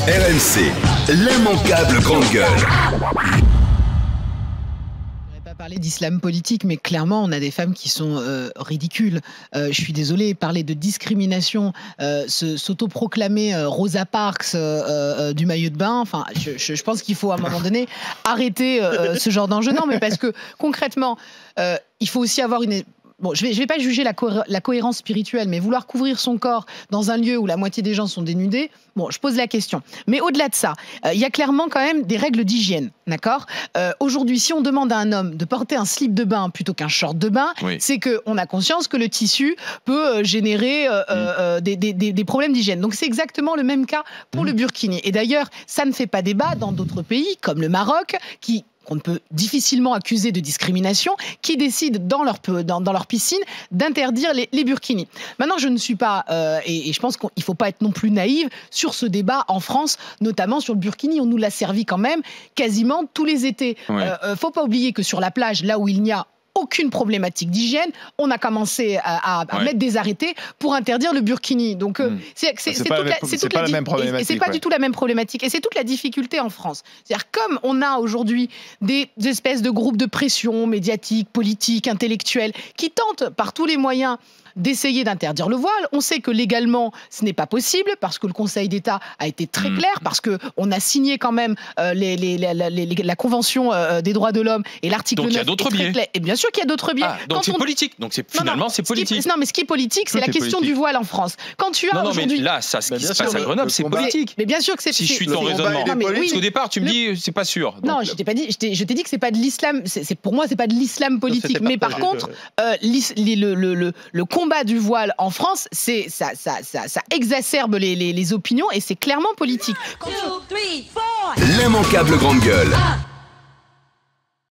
RMC, l'immanquable grande gueule. Pas parler d'islam politique, mais clairement, on a des femmes qui sont ridicules. Je suis désolée, parler de discrimination, s'autoproclamer Rosa Parks du maillot de bain, enfin, je pense qu'il faut à un moment donné arrêter ce genre d'enjeu. Non, mais parce que concrètement, il faut aussi avoir une... Bon, je vais pas juger la cohérence spirituelle, mais vouloir couvrir son corps dans un lieu où la moitié des gens sont dénudés, bon, je pose la question. Mais au-delà de ça, il y a clairement quand même des règles d'hygiène, d'accord ? Aujourd'hui, si on demande à un homme de porter un slip de bain plutôt qu'un short de bain, oui, c'est qu'on a conscience que le tissu peut générer des problèmes d'hygiène. Donc c'est exactement le même cas pour le burkini. Et d'ailleurs, ça ne fait pas débat dans d'autres pays, comme le Maroc, qu'on peut difficilement accuser de discrimination, qui décident dans leur piscine d'interdire les burkinis. Maintenant, je ne suis pas, et je pense qu'il ne faut pas être non plus naïf sur ce débat en France, notamment sur le burkini. On nous l'a servi quand même quasiment tous les étés. Il ne faut pas oublier que sur la plage, là où il n'y a aucune problématique d'hygiène, on a commencé à mettre des arrêtés pour interdire le burkini. Donc c'est pas du tout la même problématique. Et c'est toute la difficulté en France. C'est-à-dire, comme on a aujourd'hui des espèces de groupes de pression médiatiques, politiques, intellectuels, qui tentent par tous les moyens d'essayer d'interdire le voile. On sait que légalement, ce n'est pas possible parce que le Conseil d'État a été très clair, parce qu'on a signé quand même la Convention des droits de l'homme et l'article 9 Donc il y a d'autres biais. Et bien sûr qu'il y a d'autres biais. Donc c'est politique. Donc finalement, c'est politique. Non, mais ce qui est politique, c'est la question du voile en France. Quand tu as aujourd'hui... mais là, ce qui se passe à Grenoble, c'est politique. Mais bien sûr que c'est... Si je suis ton raisonnement. Parce qu'au départ, tu me dis, c'est pas sûr. Non, je t'ai pas dit. Je t'ai dit que c'est pas de l'islam. Pour moi, c'est pas de l'islam politique. Mais par contre, le combat du voile en France, ça exacerbe les opinions et c'est clairement politique. L'immanquable grande gueule.